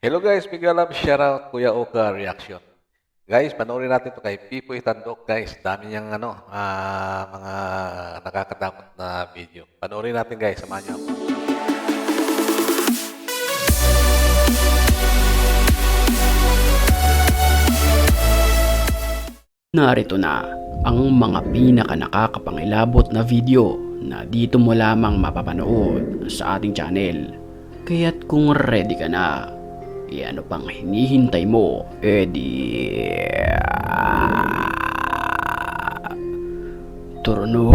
Hello guys, bigla lang shoutout Kuya Oka reaction. Guys, panoorin natin to kay Pipoy Tandok guys. Dami niyang mga nakakatakot na video. Panoorin natin guys, samahan niyo ako. Narito na ang mga pinaka-nakakapangilabot na video na dito mo lamang mapapanood sa ating channel. Kaya't kung ready ka na, ano pang hinihintay mo? Turno.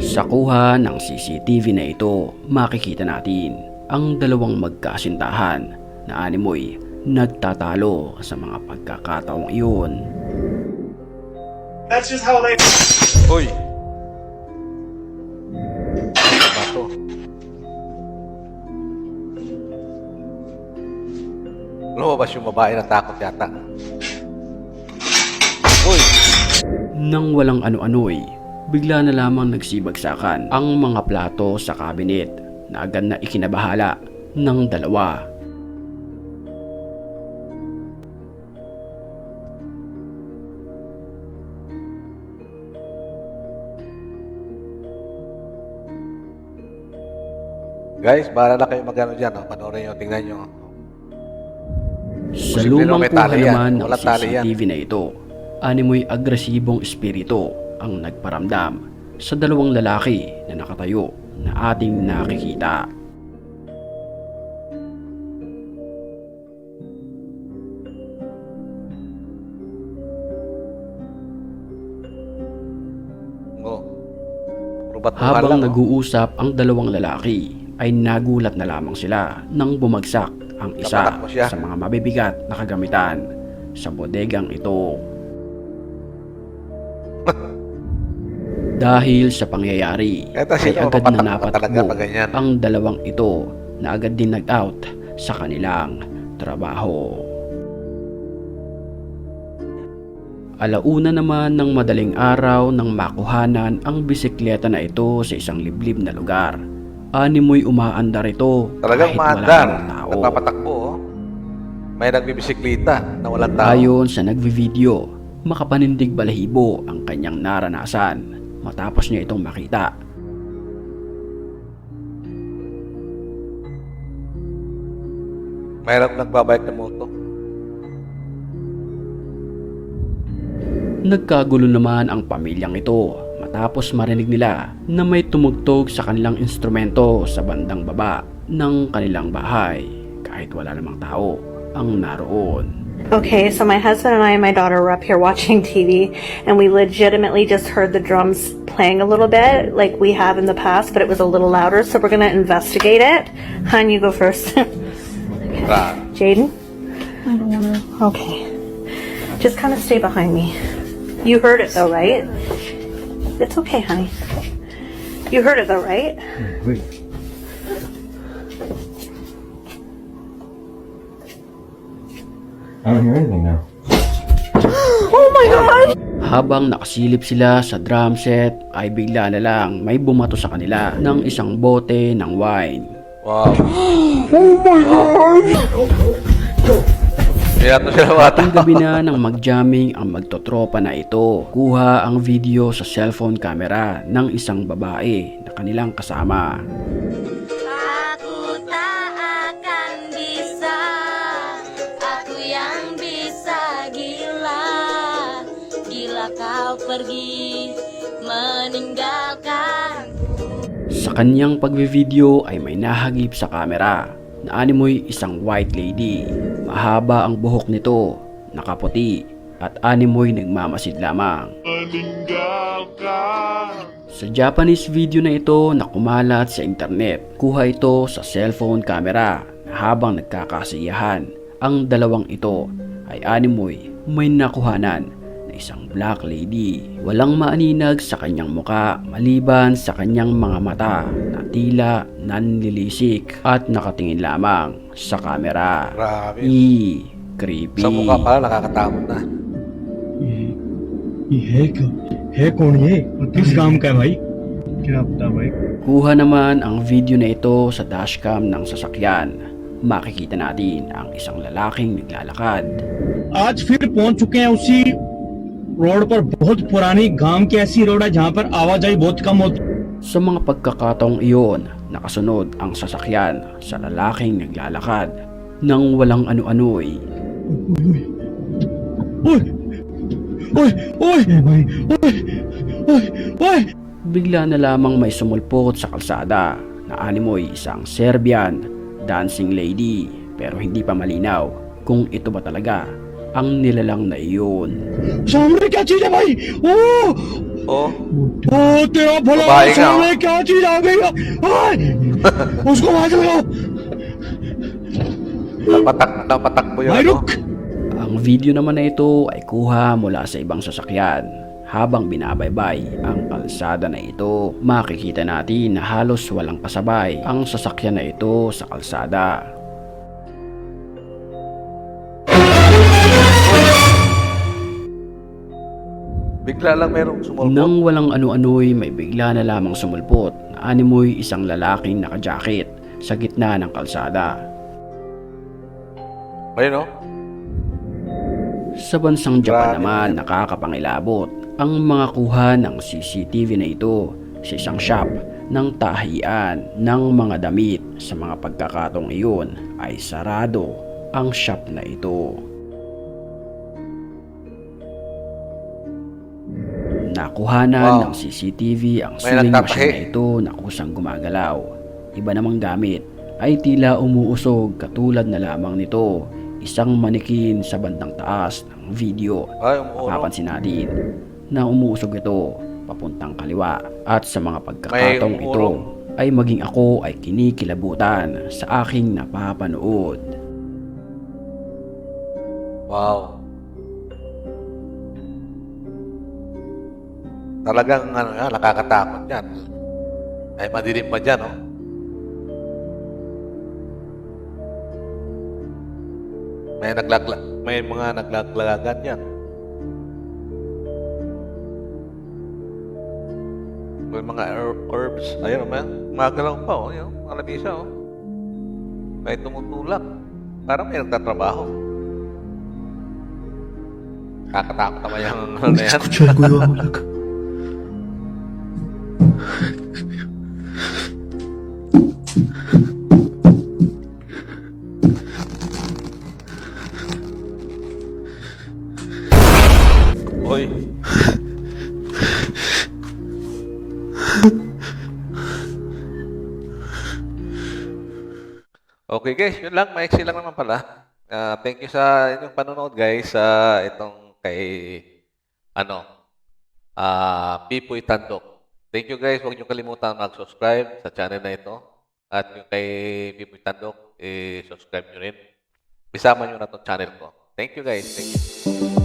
Sa kuha ng CCTV na ito, makikita natin ang dalawang magkasintahan na animoy nagtatalo sa mga pagkakataong iyon. That's just how they. Uy! Ano ba to? Lumabas yung babae na takot yata. Uy! Nang walang ano-ano'y, bigla na lamang nagsibagsakan ang mga plato sa cabinet na agad na ikinabahala ng dalawa. Guys, bahala na kayo magano dyan. Oh. Panoorin nyo, tingnan nyo. Sa Posible lumang may kuha tali yan. naman ng Walang tali yan. CCTV na ito, animoy agresibong espiritu ang nagparamdam sa dalawang lalaki na nakatayo na ating nakikita. Oh. Puro batuhan Habang lang, oh. nag-uusap ang dalawang lalaki ay nagulat na lamang sila nang bumagsak ang isa Napatakbo siya. sa mga mabibigat na kagamitan sa bodegang ito. Dahil sa pangyayari Eto, ay sino agad na mapatakbo talaga napatakbo pag ganyan? ang dalawang ito na agad din nag-out sa kanilang trabaho. Alauna naman ng madaling araw nang makuhanan ang bisikleta na ito sa isang liblib na lugar. Animoy umaandar ito Talagang kahit wala maandar. namang tao. Nagpapatakbo, oh. May nagbibisikleta na walang tao. Ayon sa nagvi-video, makapanindig balahibo ang kanyang naranasan matapos niya itong makita. Mayroong nagbabike ng moto. Nagkagulo naman ang pamilyang ito matapos marinig nila na may tumugtog sa kanilang instrumento sa bandang baba ng kanilang bahay kahit wala namang tao ang naroon. Okay, so my husband and my daughter were up here watching TV, and we legitimately just heard the drums playing a little bit, like we have in the past, but it was a little louder, so we're gonna investigate it. Hun, you go first. Ra. Jaden? I don't wanna. Okay. Just kind of stay behind me. You heard it though, right? It's okay, honey. You heard it though, right? I don't hear anything now. Oh my god! Habang nakasilip sila sa drum set ay bigla na lang may bumato sa kanila ng isang bote ng wine. Wow. Kaya to sila bata. Ang gabi na nang mag-jamming ang magtotropa na ito, kuha ang video sa cellphone camera ng isang babae na kanilang kasama. Aku tak akan bisa, aku yang bisa gila. Gila kau pergi meninggalkan. Sa kanyang pagbe-video ay may nahagip sa camera na animoy isang white lady. Mahaba ang buhok nito, nakaputi, at animoy nagmamasid lamang. Sa Japanese video na ito na kumalat sa internet, kuha ito sa cellphone camera. Habang nagkakasiyahan, ang dalawang ito ay animoy may nakuhanan na na isang black lady. Walang maaninag sa kanyang muka maliban sa kanyang mga mata na tila nanlilisik at nakatingin lamang sa kamera. Grabe. Creepy. Sa mukha pa, nakakatakot na. ये है क्या है कौन ये और किस काम का है भाई क्या पता भाई Kuha naman ang video na ito sa dashcam ng sasakyan. Makikita natin ang isang lalaking naglalakad. आज फिर पहुंच चुके हैं उसी रोड पर बहुत पुरानी गांव की ऐसी रोड है जहां पर आवाजाही बहुत कम होती Sa mga pagkakataong iyon, nakasunod ang sasakyan sa lalaking naglalakad nang walang ano-ano'y ओए ओए ओए भाई ओए ओए ओए bigla na lamang may sumulpot sa kalsada na animoy isang Serbian dancing lady, pero hindi pa malinaw kung ito ba talaga ang nilalang na iyon. सामने क्या चीज है भाई ओ Oh, ओ तेरा भला बाबा आएगा। सामने क्या चीज आ गई है? ओए, उसको वहां से लगाओ napatakbo yun. भाई Ano? रुक Ang video naman na ito ay kuha mula sa ibang sasakyan. Habang binabaybay ang kalsada na ito, makikita natin na halos walang kasabay ang sasakyan na ito sa kalsada. Bigla lang merong sumulpot. Nang walang ano-ano'y may bigla na lamang sumulpot na animoy isang lalaking nakajacket sa gitna ng kalsada. Ayun, oh. Sa bansang Japan Grabe naman, nakakapangilabot ang mga kuha ng CCTV na ito sa isang shop ng tahian ng mga damit. Sa mga pagkakataong iyon ay sarado ang shop na ito. Nakuhanan Wow. ng CCTV ang May suling nagtatahi. machine na ito na kusang gumagalaw. Iba namang gamit ay tila umuusog katulad na lamang nito, isang manikin sa bandang taas ng video. Ay, umuuno. Mapapansin natin na umuusog ito papuntang kaliwa, at sa mga pagkakataong May ito umurong. ay maging ako ay kinikilabutan sa aking napapanood. Wow. Talagang ano, nakakatakot yan. Ay, madilim pa dyan, oh. May mga naglaglagan yan. May mga herbs. Ayun, may magalaw pa, oh. Ayun, alabisa, oh. May tumutulak. Parang may nagtatrabaho. Kakatakot naman yung ano na yan. कुछ कोई और लगा Hoy. Okay guys, yun lang. Maiksi lang naman pala. Thank you sa inyong panonood guys sa itong kay Pipoy Tandok. Thank you guys. Huwag niyo kalimutan mag-subscribe sa channel na ito. At yung kay Pipoy Tandok, subscribe niyo rin. Isama niyo na itong channel ko. Thank you guys. Thank you.